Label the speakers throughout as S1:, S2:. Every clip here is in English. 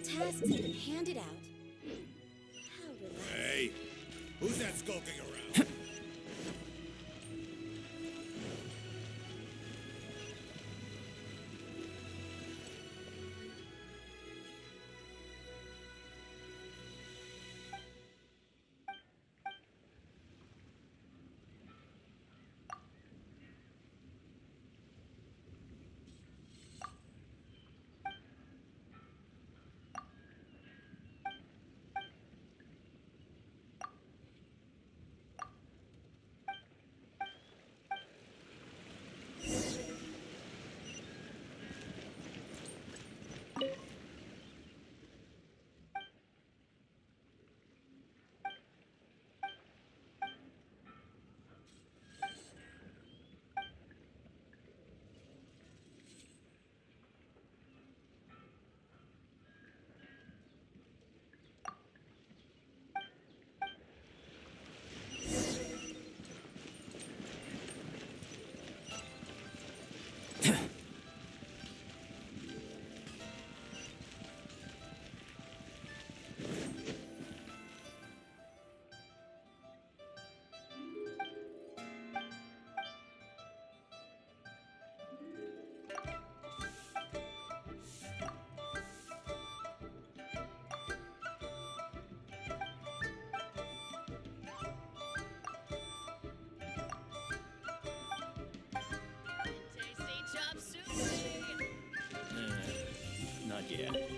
S1: tasks have been handed out. How relaxing.
S2: Hey, who's that skulking around?
S3: Tasty chop suey!
S4: Not yet.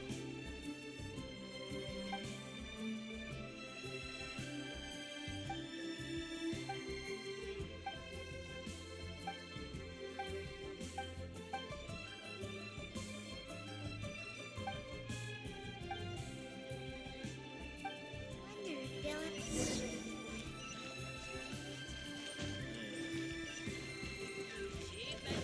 S1: Wonder if they'll
S3: Cheap and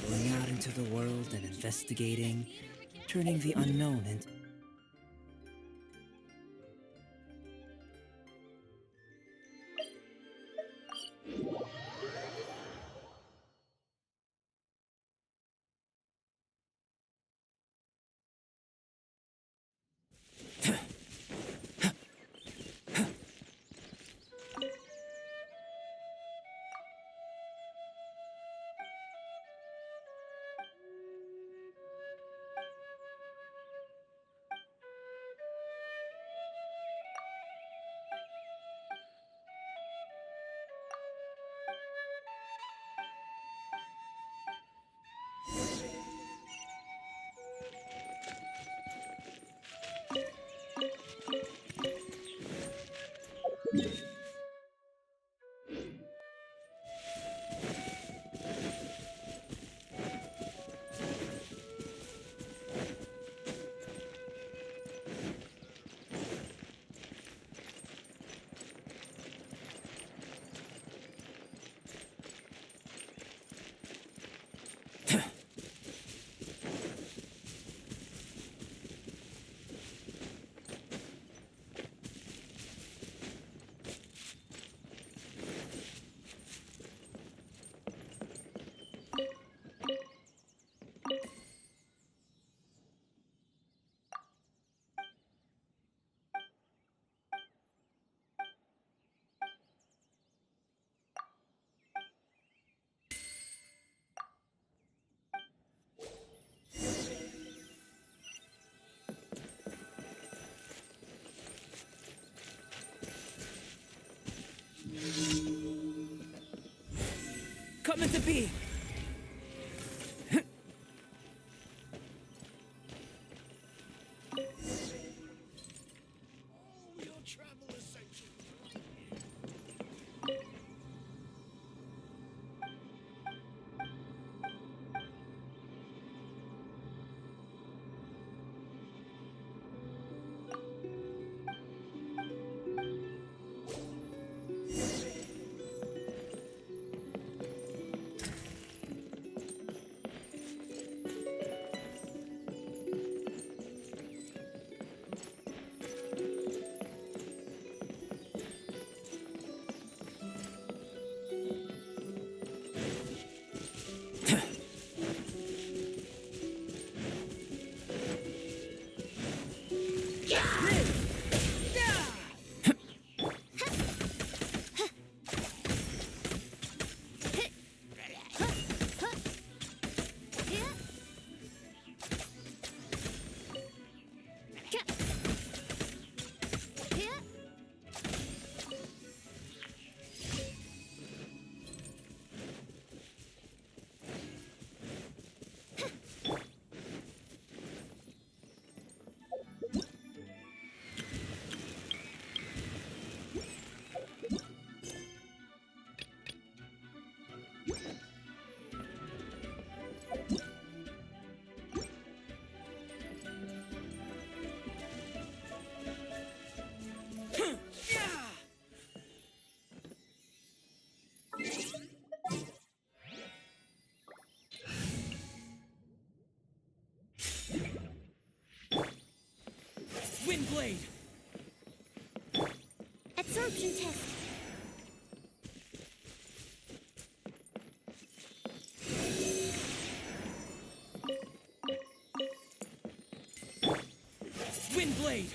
S5: Going out into the world and investigating, turning the unknown into... come into being!
S2: Your travel essentials.
S5: Windblade!
S1: Absorption test.
S5: Windblade!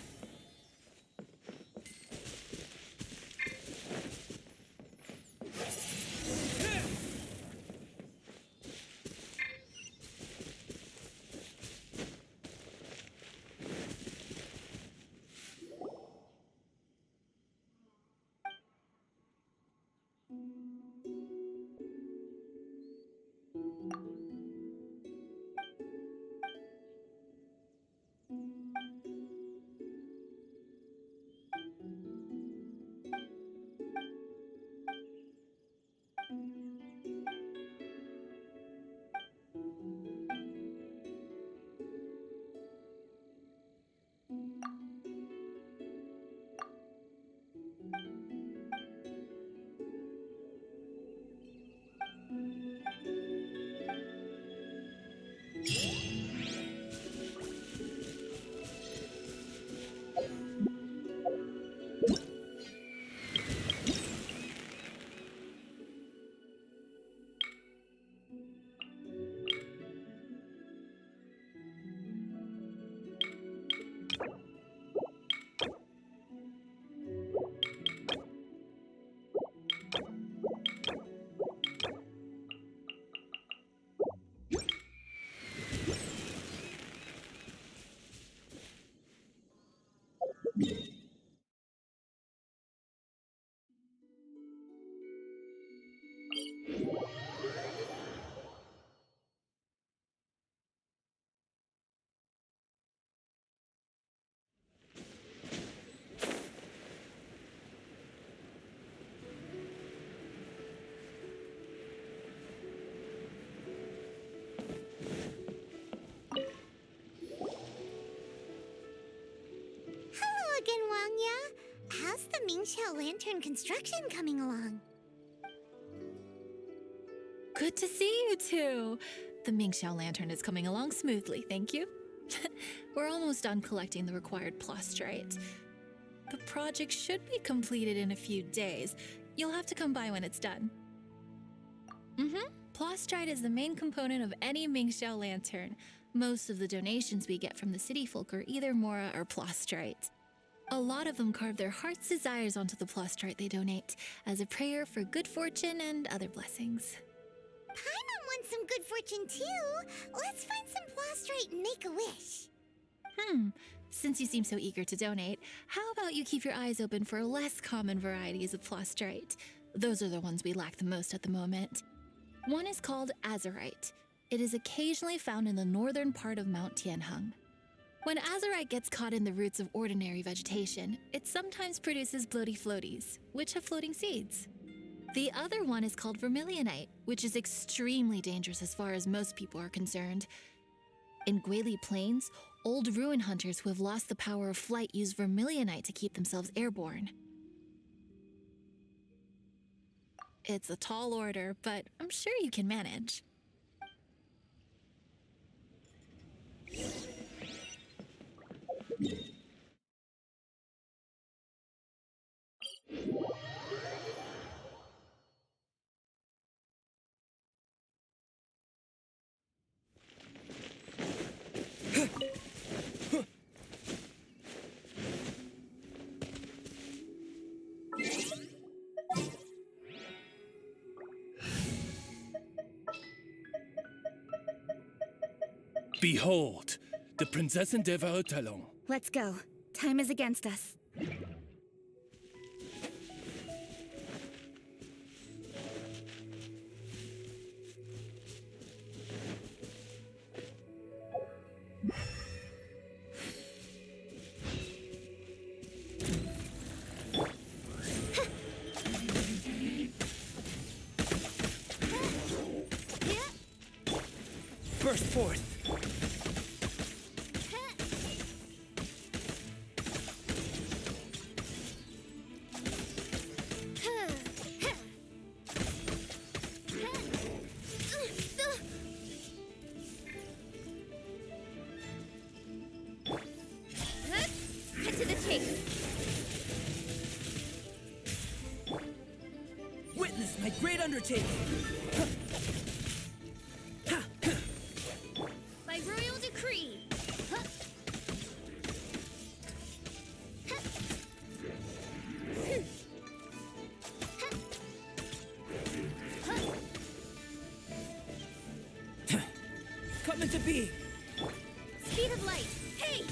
S1: Hello again, Wangya. How's the Mingxiao Lantern construction coming along?
S6: Good to see you two. The Mingxiao Lantern is coming along smoothly, thank you. We're almost done collecting the required plastrite. The project should be completed in a few days. You'll have to come by when it's done. Plastrite is the main component of any Mingxiao Lantern. Most of the donations we get from the city folk are either Mora or plastrite. A lot of them carve their heart's desires onto the plastrite they donate as a prayer for good fortune and other blessings.
S1: Paimon wants some good fortune too. Let's find some plastrite and make a wish.
S6: Since you seem so eager to donate, how about you keep your eyes open for less common varieties of plastrite? Those are the ones we lack the most at the moment. One is called azurite. It is occasionally found in the northern part of Mount Tianheng. When azurite gets caught in the roots of ordinary vegetation, it sometimes produces bloaty floaties, which have floating seeds. The other one is called vermilionite, which is extremely dangerous as far as most people are concerned. In Guili Plains, old ruin hunters who have lost the power of flight use vermilionite to keep themselves airborne. It's a tall order, but I'm sure you can manage.
S2: Behold, the Prinzessin der Verurteilung.
S1: Let's go. Time is against us.
S5: Burst forth!
S1: Cut to the chase.
S5: Witness my great undertaking!
S1: By royal decree.
S5: Coming to be!
S1: Speed of light. Hey!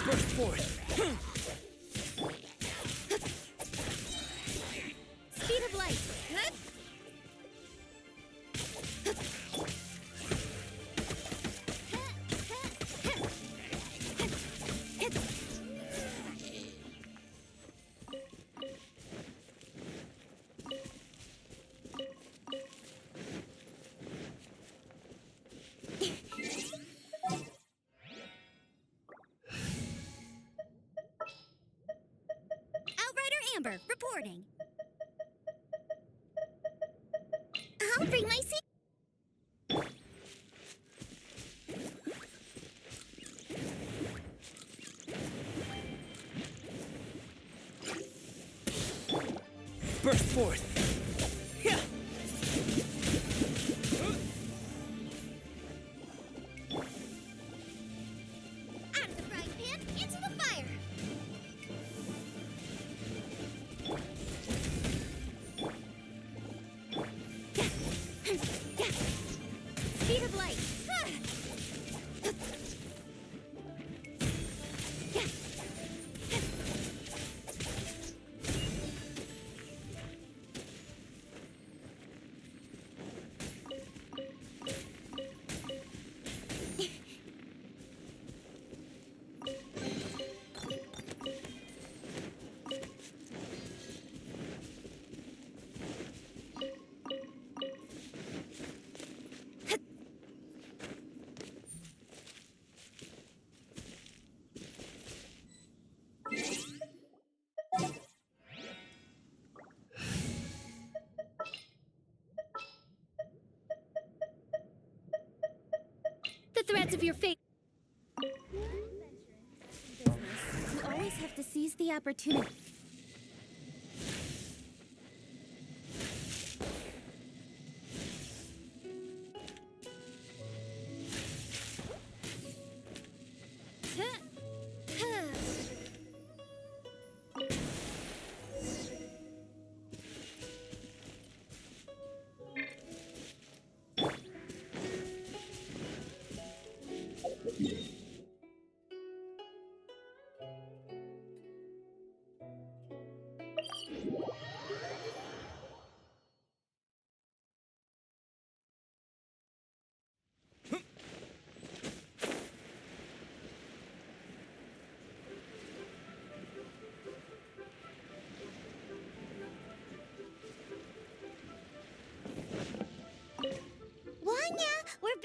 S5: Burst forth!
S1: Speed of light. Outrider Amber reporting. I'll bring my seat.
S5: Burst forth! Yeah.
S1: Out of the frying pan, into the fire. Speed of light. The threads of your fate. You always have to seize the opportunity.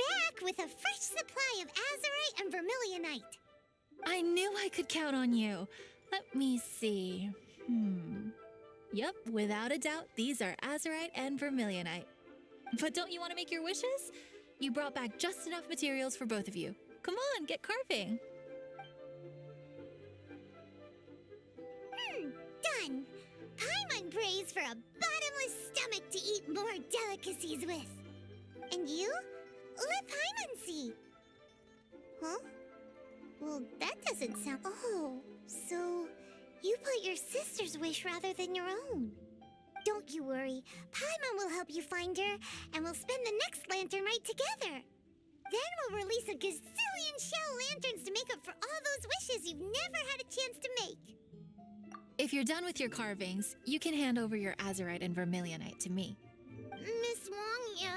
S1: back with a fresh supply of azurite and vermilionite.
S6: I knew I could count on you. Let me see. Yep, without a doubt, these are azurite and vermilionite. But don't you want to make your wishes? You brought back just enough materials for both of you. Come on, get carving.
S1: Done. Paimon prays for a bottomless stomach to eat more delicacies with. And you? Let Paimon see. Huh? Well, that doesn't sound... Oh, so you put your sister's wish rather than your own. Don't you worry. Paimon will help you find her, and we'll spend the next lantern right together. Then we'll release a gazillion shell lanterns to make up for all those wishes you've never had a chance to make.
S6: If you're done with your carvings, you can hand over your azurite and vermilionite to me.
S1: Miss Wangya.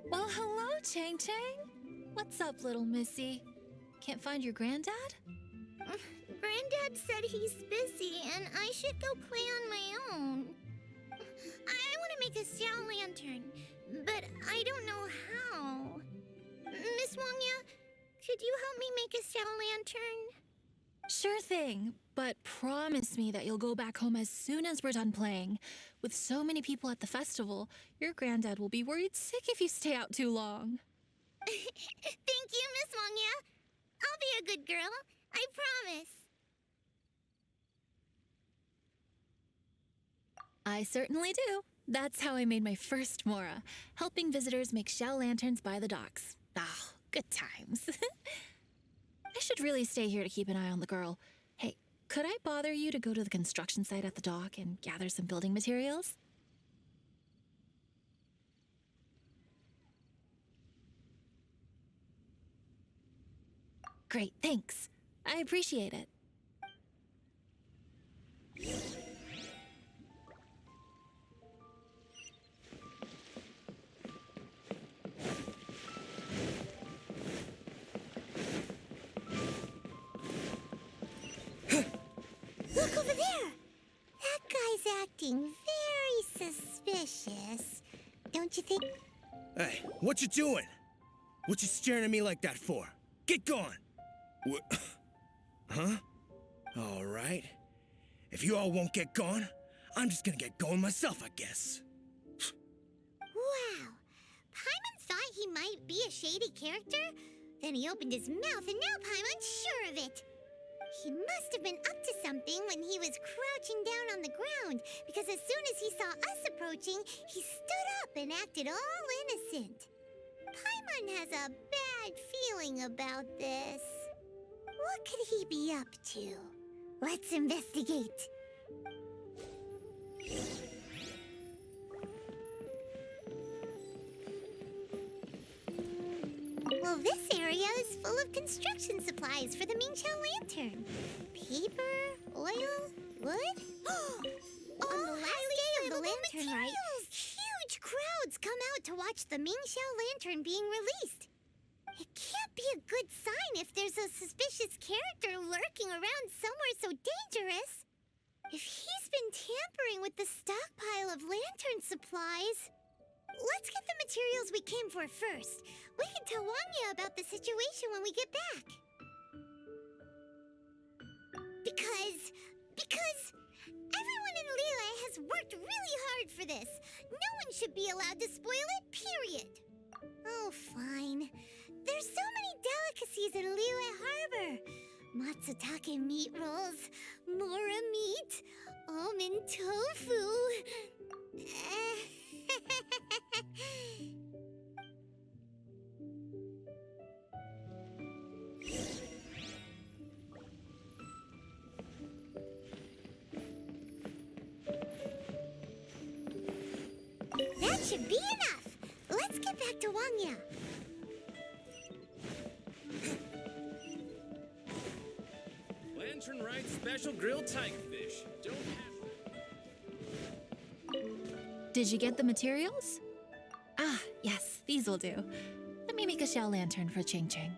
S6: Well, hello, Chang Chang. What's up, little missy? Can't find your granddad?
S1: Granddad said he's busy and I should go play on my own. I want to make a shell lantern, but I don't know how. Miss Wangya, could you help me make a shell lantern?
S6: Sure thing, but promise me that you'll go back home as soon as we're done playing. With so many people at the festival, your granddad will be worried sick if you stay out too long.
S1: Thank you, Miss Wangya. I'll be a good girl. I promise.
S6: I certainly do. That's how I made my first Mora, helping visitors make shell lanterns by the docks. Ah, good times. I should really stay here to keep an eye on the girl. Hey, could I bother you to go to the construction site at the dock and gather some building materials? Great, thanks. I appreciate it.
S1: Look over there! That guy's acting very suspicious. Don't you think?
S7: Hey, what you doing? What you staring at me like that for? Get going! What? Huh? All right. If you all won't get going, I'm just gonna get going myself, I guess.
S1: Wow. Paimon thought he might be a shady character? Then he opened his mouth and now Paimon's sure of it. He must have been up to something when he was crouching down on the ground, because as soon as he saw us approaching, he stood up and acted all innocent. Paimon has a bad feeling about this. What could he be up to? Let's investigate. Well, this area is full of construction supplies for the Mingqiao lantern. Paper, oil, wood. On the last day of the lantern rite, huge crowds come out to watch the Mingqiao lantern being released. It can't be a good sign if there's a suspicious character lurking around somewhere so dangerous. If he's been tampering with the stockpile of lantern supplies... Let's get the materials we came for first. We can tell Wangya about the situation when we get back. Because everyone in Liyue has worked really hard for this. No one should be allowed to spoil it, period. Oh, fine. There's so many delicacies in Liyue Harbor. Matsutake meat rolls, Mora meat, almond tofu. That should be enough. Let's get back to Wangya.
S2: Lantern Rite special grilled tigerfish. Don't have...
S6: Did you get the materials? Ah, yes, these will do. Let me make a shell lantern for Ching Ching.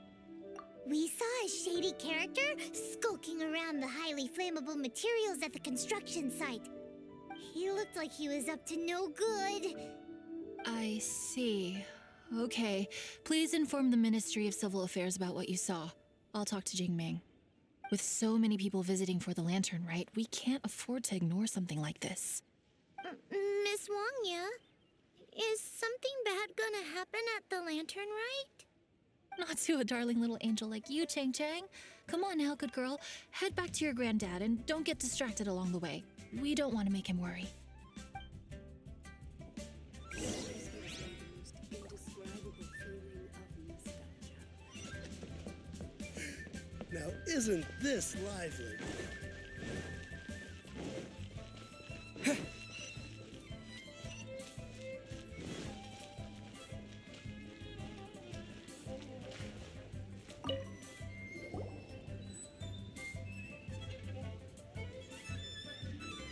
S1: We saw a shady character skulking around the highly flammable materials at the construction site. He looked like he was up to no good.
S6: I see. Okay. Please inform the Ministry of Civil Affairs about what you saw. I'll talk to Jingming. With so many people visiting for the Lantern Rite, we can't afford to ignore something like this.
S1: Miss Wangya, is something bad gonna happen at the Lantern Rite?
S6: Not to a darling little angel like you, Chang Chang. Come on now, good girl. Head back to your granddad and don't get distracted along the way. We don't want to make him worry.
S8: Now, isn't this lively?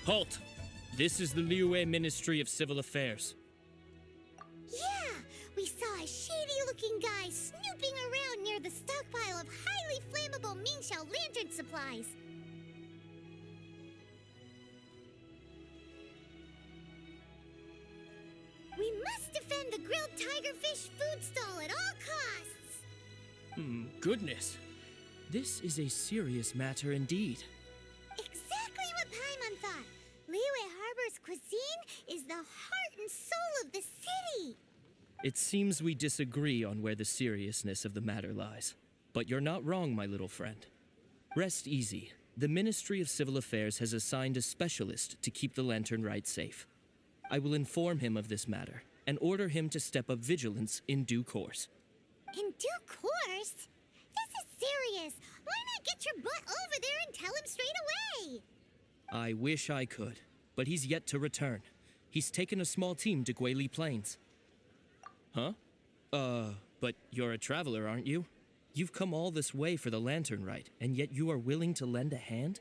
S2: Halt! This is the Liyue Ministry of Civil Affairs.
S1: Yeah, we saw a shady-looking guy snooping around near the stockpile of highly flammable Mingxiao lantern supplies. We must defend the grilled tigerfish food stall at all costs!
S2: Goodness. This is a serious matter indeed.
S1: Exactly what Paimon thought. Liyue Harbor's cuisine is the heart and soul of the city.
S2: It seems we disagree on where the seriousness of the matter lies. But you're not wrong, my little friend. Rest easy. The Ministry of Civil Affairs has assigned a specialist to keep the Lantern Rite safe. I will inform him of this matter and order him to step up vigilance in due course.
S1: In due course? This is serious. Why not get your butt over there and tell him straight away?
S2: I wish I could, but he's yet to return. He's taken a small team to Guili Plains. Huh? But you're a traveler, aren't you? You've come all this way for the Lantern Rite, and yet you are willing to lend a hand?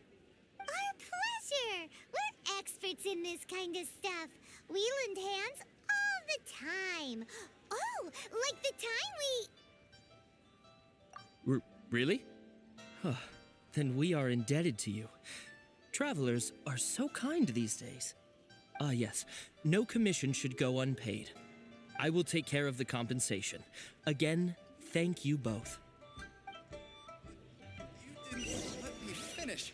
S1: Our pleasure. We're experts in this kind of stuff. We lend hands all the time. Oh, like the time we...
S2: Really? Huh. Then we are indebted to you. Travelers are so kind these days. Ah, yes. No commission should go unpaid. I will take care of the compensation. Again, thank you both.
S8: You didn't let me finish.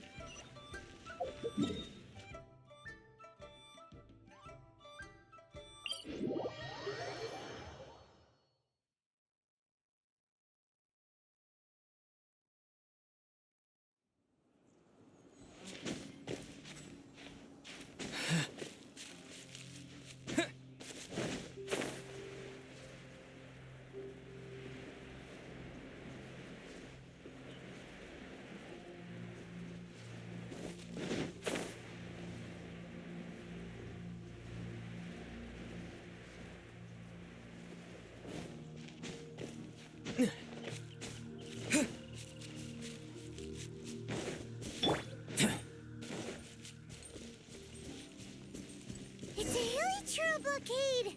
S1: It's a hilly trail blockade.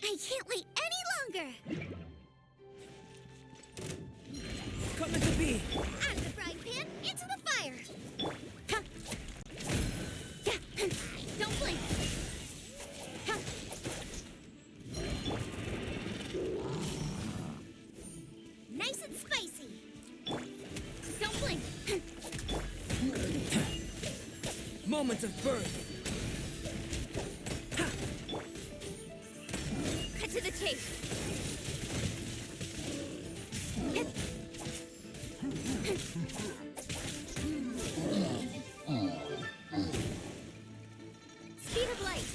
S1: I can't wait any longer.
S5: Coming to be!
S1: Out of the frying pan, into the fire. Ha. Yeah. Don't blink. Ha. Nice and spicy. Don't blink.
S5: Moment of birth!
S1: Cut to the chase. Speed of light.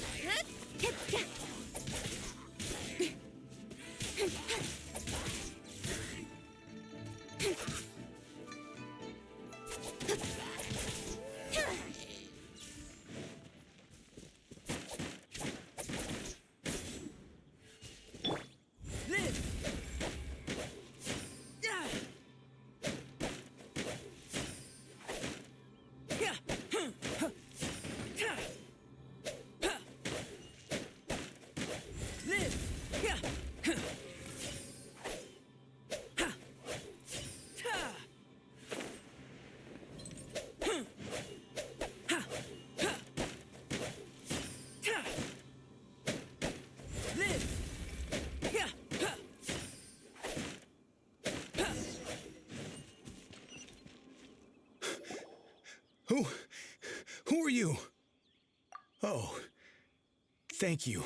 S7: Thank you.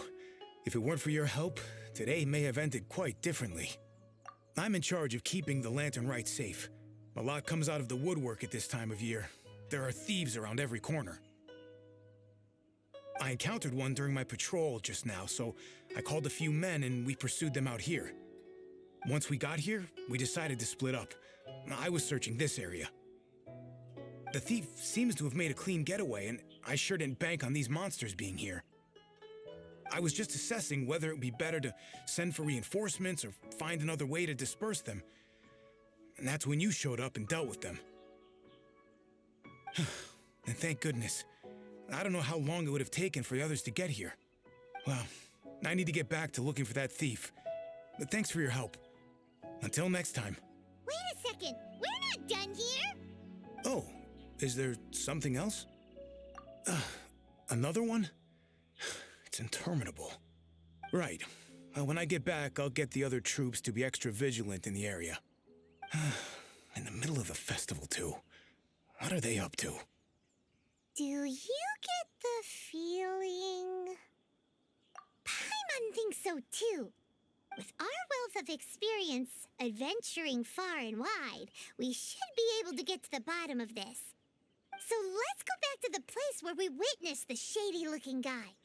S7: If it weren't for your help, today may have ended quite differently. I'm in charge of keeping the Lantern Rite safe. A lot comes out of the woodwork at this time of year. There are thieves around every corner. I encountered one during my patrol just now, so I called a few men and we pursued them out here. Once we got here, we decided to split up. I was searching this area. The thief seems to have made a clean getaway, and I sure didn't bank on these monsters being here. I was just assessing whether it would be better to send for reinforcements or find another way to disperse them. And that's when you showed up and dealt with them. And thank goodness. I don't know how long it would have taken for the others to get here. Well, I need to get back to looking for that thief. But thanks for your help. Until next time.
S1: Wait a second. We're not done here.
S7: Oh, is there something else? Another one? It's interminable. Right. When I get back, I'll get the other troops to be extra vigilant in the area. In the middle of the festival, too. What are they up to?
S1: Do you get the feeling... Paimon thinks so too. With our wealth of experience, adventuring far and wide, we should be able to get to the bottom of this. So let's go back to the place where we witnessed the shady-looking guy.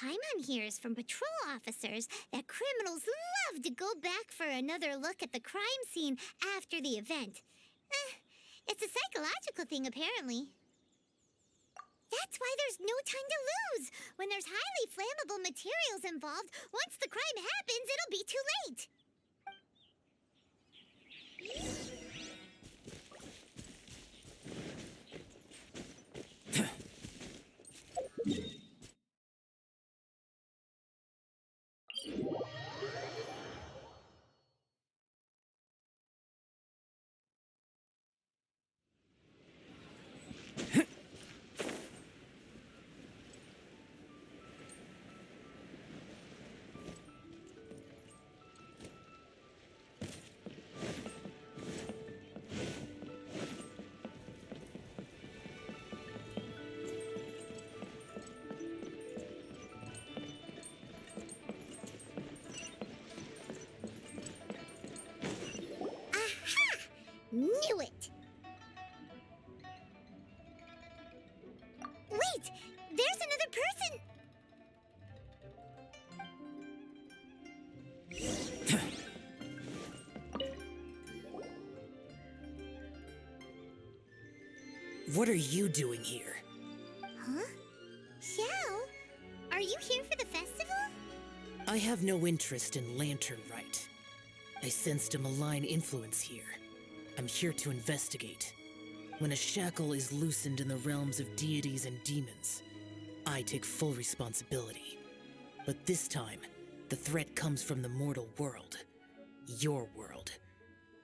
S1: Paimon hears from patrol officers that criminals love to go back for another look at the crime scene after the event. It's a psychological thing, apparently. That's why there's no time to lose. When there's highly flammable materials involved, once the crime happens, it'll be too late. Knew it! Wait! There's another person!
S5: What are you doing here?
S1: Huh? Xiao? Are you here for the festival?
S5: I have no interest in Lantern Rite. I sensed a malign influence here. I'm here to investigate. When a shackle is loosened in the realms of deities and demons, I take full responsibility. But this time, the threat comes from the mortal world. Your world.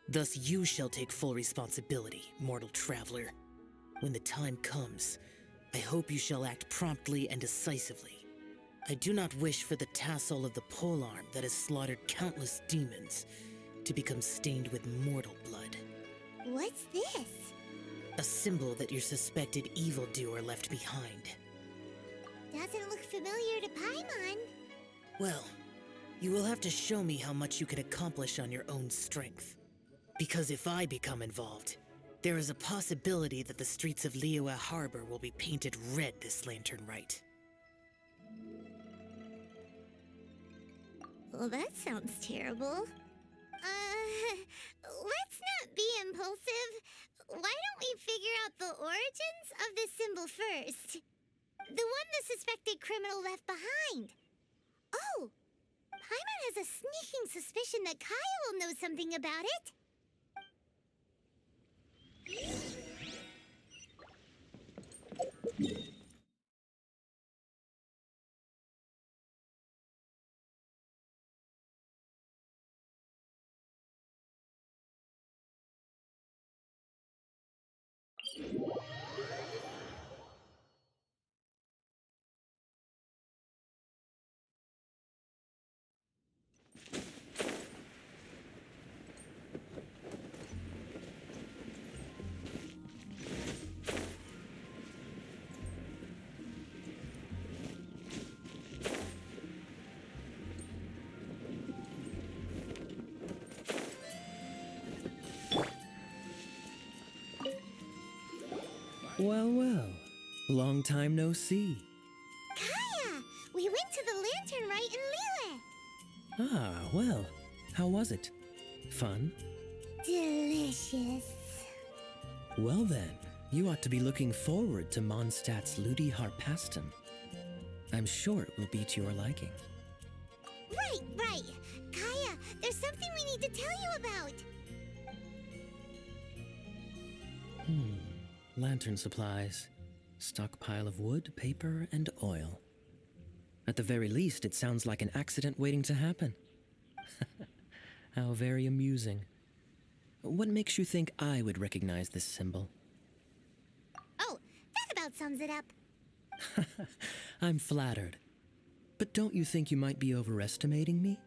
S5: Thus you shall take full responsibility, mortal traveler. When the time comes, I hope you shall act promptly and decisively. I do not wish for the tassel of the polearm that has slaughtered countless demons to become stained with mortal blood.
S1: What's this?
S5: A symbol that your suspected evildoer left behind.
S1: Doesn't look familiar to Paimon.
S5: Well, you will have to show me how much you can accomplish on your own strength. Because if I become involved, there is a possibility that the streets of Liyue Harbor will be painted red this Lantern Rite.
S1: Well, that sounds terrible. Let's not be impulsive. Why don't we figure out the origins of this symbol first? The one the suspected criminal left behind. Oh! Paimon has a sneaking suspicion that Kaya will know something about it.
S2: Well, well. Long time no see.
S1: Kaya! We went to the Lantern Rite in Liyue.
S2: Ah, well. How was it? Fun?
S1: Delicious.
S2: Well then, you ought to be looking forward to Mondstadt's Ludi Harpastum. I'm sure it will be to your liking.
S1: Right. Kaya, there's something we need to tell you about.
S2: Lantern supplies. Stockpile of wood, paper, and oil. At the very least, it sounds like an accident waiting to happen. How very amusing. What makes you think I would recognize this symbol?
S1: Oh, that about sums it up.
S2: I'm flattered. But don't you think you might be overestimating me?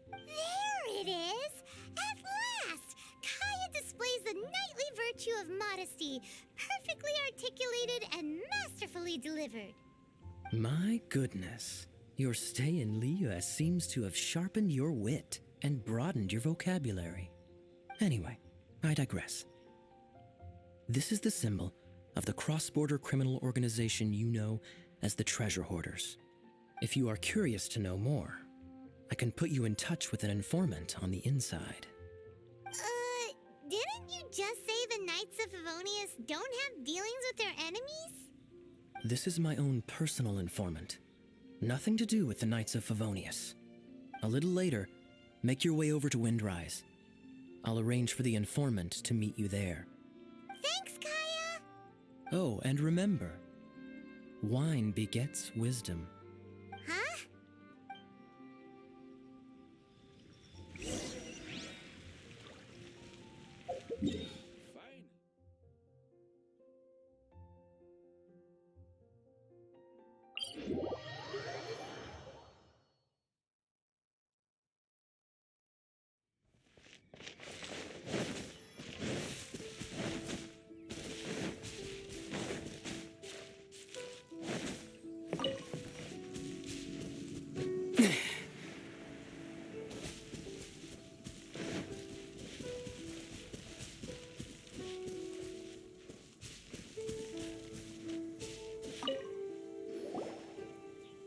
S1: There it is! At last! Kaya displays the knightly virtue of modesty, perfectly articulated and masterfully delivered.
S2: My goodness. Your stay in Liyue seems to have sharpened your wit and broadened your vocabulary. Anyway, I digress. This is the symbol of the cross-border criminal organization you know as the Treasure Hoarders. If you are curious to know more, I can put you in touch with an informant on the inside.
S1: Didn't you just say the Knights of Favonius don't have dealings with their enemies?
S2: This is my own personal informant. Nothing to do with the Knights of Favonius. A little later, make your way over to Windrise. I'll arrange for the informant to meet you there.
S1: Thanks, Kaya!
S2: Oh, and remember, wine begets wisdom.
S1: Huh?
S4: Fine.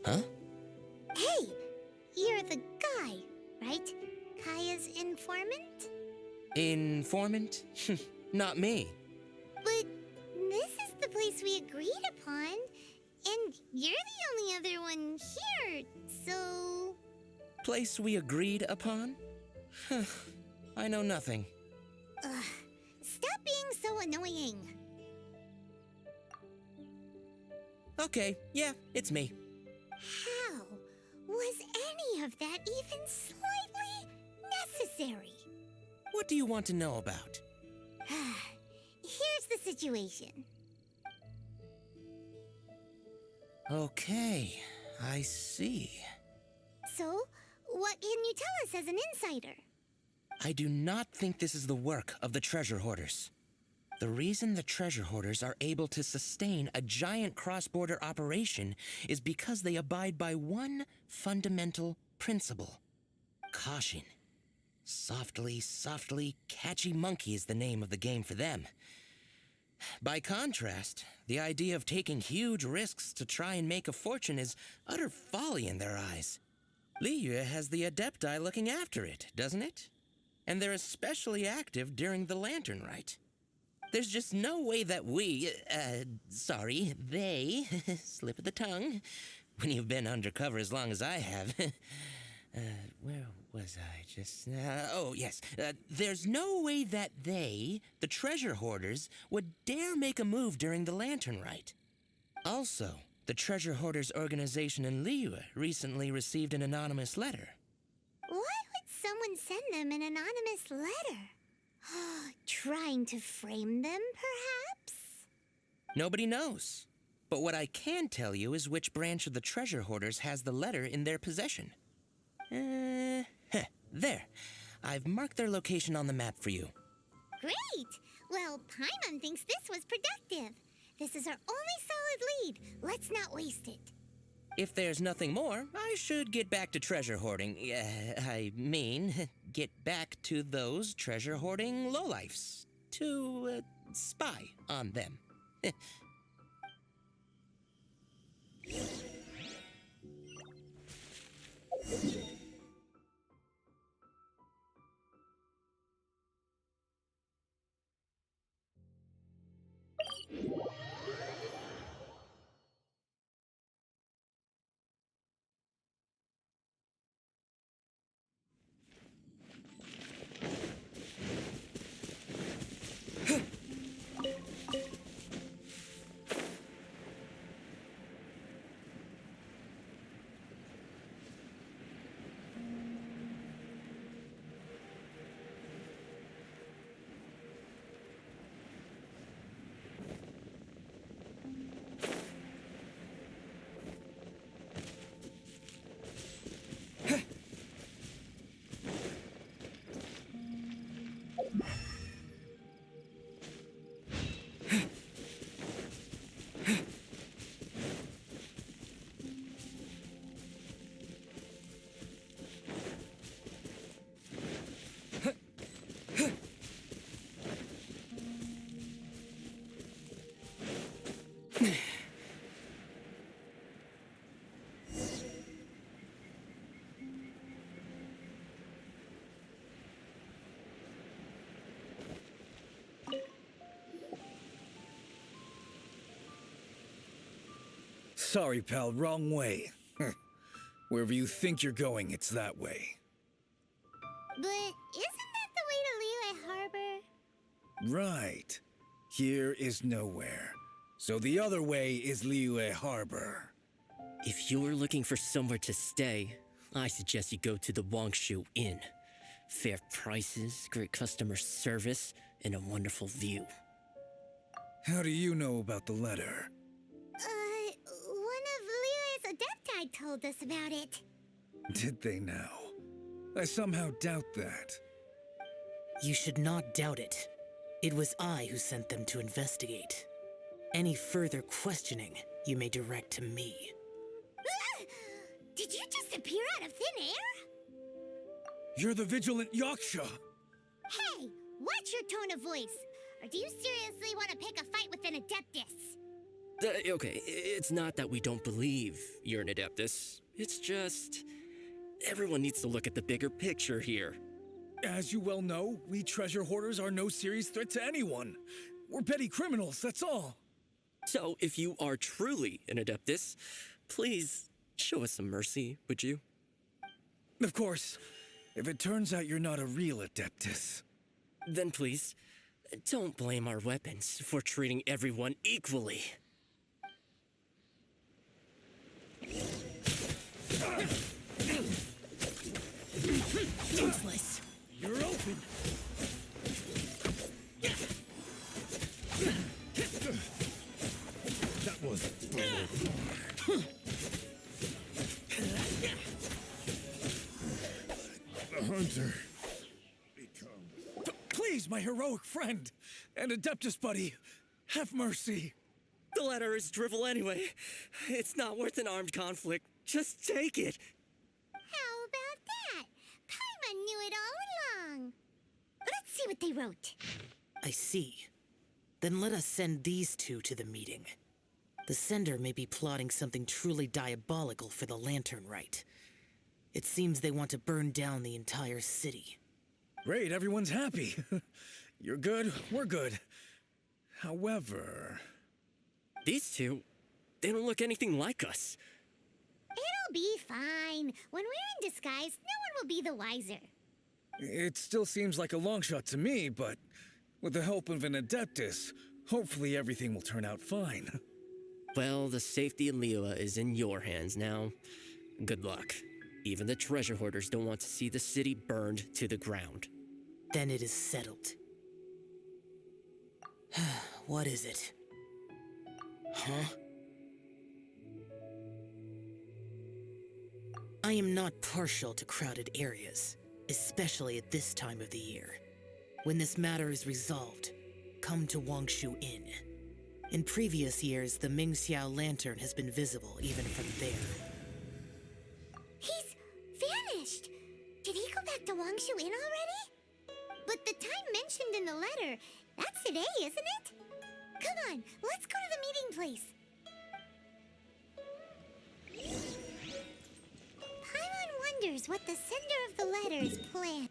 S2: Huh?
S1: Hey! You're the guy, right? Kaya's informant?
S2: Informant? Not me.
S1: But this is the place we agreed upon, and you're the only other one here, so...
S9: Place we agreed upon? I know nothing.
S1: Ugh, stop being so annoying.
S9: Okay, yeah, it's me.
S1: How was any of that even slightly necessary?
S9: What do you want to know about?
S1: Here's the situation.
S9: Okay, I see.
S1: So, what can you tell us as an insider?
S9: I do not think this is the work of the Treasure Hoarders. The reason the Treasure Hoarders are able to sustain a giant cross-border operation is because they abide by one fundamental principle. Caution. Softly, softly, catchy monkey is the name of the game for them. By contrast, the idea of taking huge risks to try and make a fortune is utter folly in their eyes. Liyue has the Adepti looking after it, doesn't it? And they're especially active during the Lantern Rite. There's just no way that they, slip of the tongue, when you've been undercover as long as I have. Where was I just now? Oh, yes. There's no way that they, the Treasure Hoarders, would dare make a move during the Lantern Rite. Also, the Treasure Hoarders organization in Liyue recently received an anonymous letter.
S1: Why would someone send them an anonymous letter? Trying to frame them, perhaps?
S9: Nobody knows. But what I can tell you is which branch of the Treasure Hoarders has the letter in their possession. There. I've marked their location on the map for you.
S1: Great! Well, Paimon thinks this was productive. This is our only solid lead. Let's not waste it.
S9: If there's nothing more, I should get back to treasure hoarding. Get back to those treasure hoarding lowlifes. To, spy on them.
S7: Sorry, pal, wrong way. Wherever you think you're going, it's that way.
S1: But isn't that the way to Liyue Harbor?
S7: Right. Here is nowhere. So the other way is Liyue Harbor.
S2: If you're looking for somewhere to stay, I suggest you go to the Wangshu Inn. Fair prices, great customer service, and a wonderful view.
S7: How do you know about the letter?
S1: One of Liyue's adepti told us about it.
S7: Did they now? I somehow doubt that.
S5: You should not doubt it. It was I who sent them to investigate. Any further questioning you may direct to me.
S1: Did you just appear out of thin air?
S7: You're the vigilant Yaksha!
S1: Hey, watch your tone of voice. Or do you seriously want to pick a fight with an Adeptus?
S2: Okay, it's not that we don't believe you're an Adeptus. It's just... everyone needs to look at the bigger picture here.
S7: As you well know, we treasure hoarders are no serious threat to anyone. We're petty criminals, that's all.
S2: So, if you are truly an Adeptus, please show us some mercy, would you?
S7: Of course. If it turns out you're not a real Adeptus.
S2: Then please, don't blame our weapons for treating everyone equally.
S5: Useless.
S7: You're open!
S4: That was... The hunter becomes...
S7: Please, my heroic friend! And Adeptus buddy, have mercy!
S2: The letter is drivel anyway. It's not worth an armed conflict. Just take it.
S1: How about that? Paimon knew it all along. Let's see what they wrote.
S5: I see. Then let us send these two to the meeting. The sender may be plotting something truly diabolical for the Lantern Rite. It seems they want to burn down the entire city.
S7: Great, everyone's happy. You're good, we're good. However...
S2: These two, they don't look anything like us.
S1: It'll be fine. When we're in disguise, no one will be the wiser.
S7: It still seems like a long shot to me, but with the help of an Adeptus, hopefully everything will turn out fine.
S2: Well, the safety of Liyue is in your hands now. Good luck. Even the treasure hoarders don't want to see the city burned to the ground.
S5: Then it is settled. What is it? Huh? I am not partial to crowded areas, especially at this time of the year. When this matter is resolved, come to Wangshu Inn. In previous years, the Mingxiao lantern has been visible even from there.
S1: He's vanished. Did he go back to Wangshu Inn already? But the time mentioned in the letter, that's today, isn't it? Come on, let's go to the meeting place. wonders what the sender of the letters planned.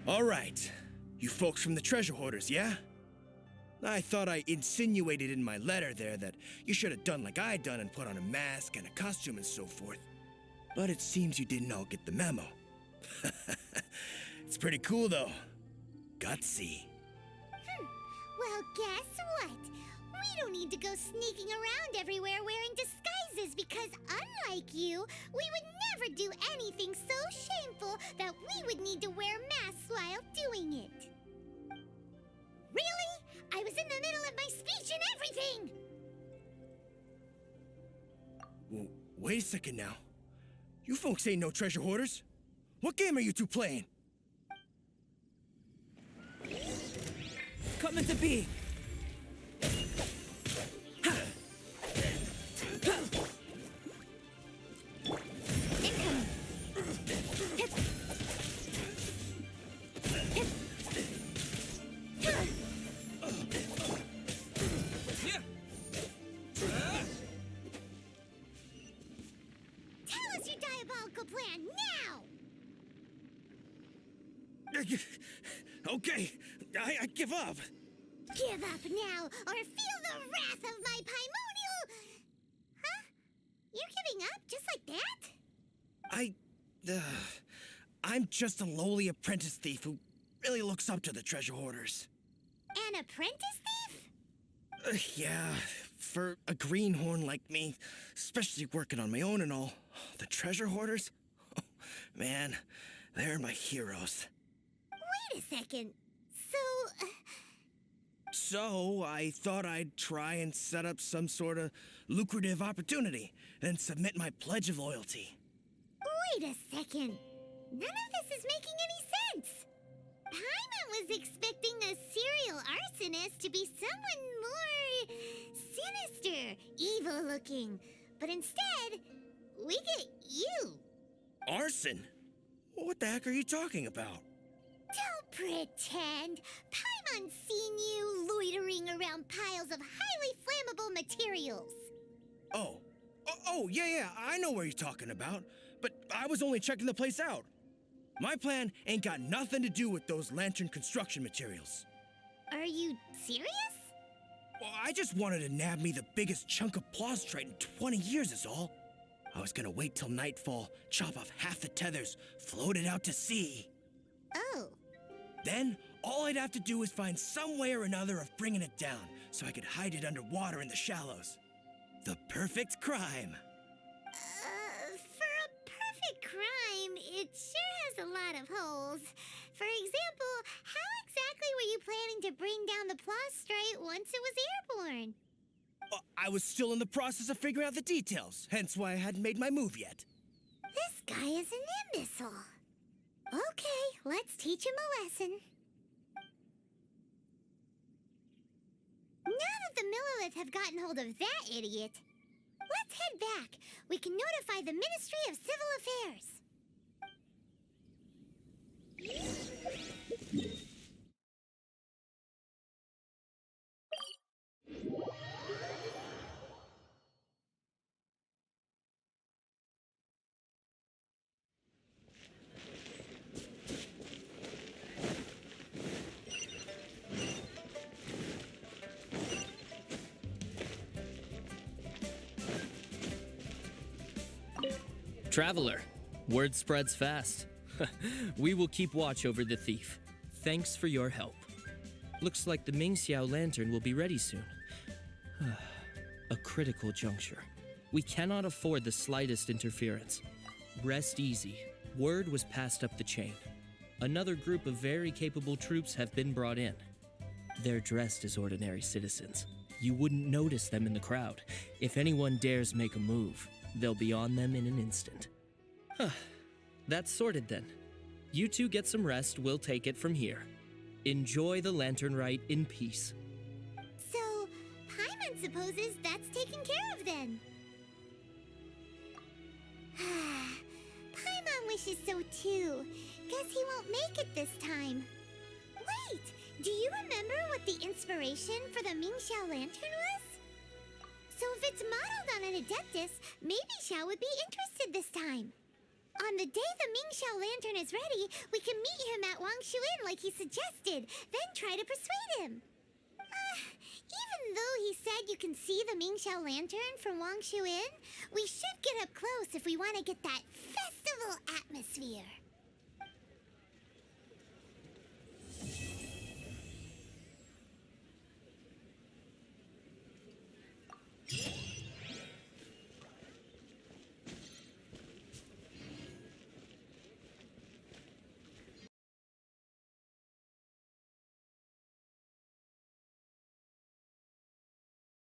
S7: All right. You folks from the treasure hoarders, yeah? I thought I insinuated in my letter there that you should have done like I done and put on a mask and a costume and so forth. But it seems you didn't all get the memo. It's pretty cool, though. Gutsy.
S1: Well, guess what? We don't need to go sneaking around everywhere wearing disguises because unlike you, we would never do anything so shameful that we would need to wear masks while doing it. Really? I was in the middle of my speech and everything!
S7: Wait a second now. You folks ain't no treasure hoarders. What game are you two playing?
S5: Coming to be!
S1: Tell us your diabolical plan now!
S7: Okay, I give up.
S1: Give up now, or feel the wrath of my primordial... Huh? You're giving up just like that?
S7: I'm just a lowly apprentice thief who really looks up to the treasure hoarders.
S1: An apprentice thief?
S7: Yeah, for a greenhorn like me, especially working on my own and all, the treasure hoarders? Oh, man, they're my heroes.
S1: Wait a second.
S7: So, I thought I'd try and set up some sort of lucrative opportunity and submit my pledge of loyalty.
S1: Wait a second. None of this is making any sense. Paimon was expecting a serial arsonist to be someone more sinister, evil-looking. But instead, we get you.
S7: Arson? What the heck are you talking about?
S1: Don't pretend. Paimon's seen you loitering around piles of highly flammable materials.
S7: Oh, yeah, I know what you're talking about. But I was only checking the place out. My plan ain't got nothing to do with those lantern construction materials.
S1: Are you serious?
S7: Well, I just wanted to nab me the biggest chunk of plaustrite in 20 years is all. I was gonna wait till nightfall, chop off half the tethers, float it out to sea.
S1: Oh.
S7: Then, all I'd have to do is find some way or another of bringing it down, so I could hide it underwater in the shallows. The perfect crime.
S1: For a perfect crime, it sure has a lot of holes. For example, how exactly were you planning to bring down the plaustrite once it was airborne?
S7: I was still in the process of figuring out the details, hence why I hadn't made my move yet.
S1: This guy is an imbecile. Okay, let's teach him a lesson. Now that the Millilith have gotten hold of that idiot, let's head back. We can notify the Ministry of Civil Affairs.
S2: Traveler, word spreads fast. We will keep watch over the thief. Thanks for your help. Looks like the Mingxiao lantern will be ready soon. A critical juncture. We cannot afford the slightest interference. Rest easy. Word was passed up the chain. Another group of very capable troops have been brought in. They're dressed as ordinary citizens. You wouldn't notice them in the crowd. If anyone dares make a move, they'll be on them in an instant. Huh. That's sorted then. You two get some rest, we'll take it from here. Enjoy the Lantern Rite in peace.
S1: So, Paimon supposes that's taken care of then. Paimon wishes so too. Guess he won't make it this time. Wait, do you remember what the inspiration for the Mingxiao lantern was? So if it's modeled on an Adeptus, maybe Xiao would be interested this time. On the day the Mingxiao lantern is ready, we can meet him at Wangshuin like he suggested, then try to persuade him. Even though he said you can see the Mingxiao lantern from Wangshuin, we should get up close if we want to get that festival atmosphere.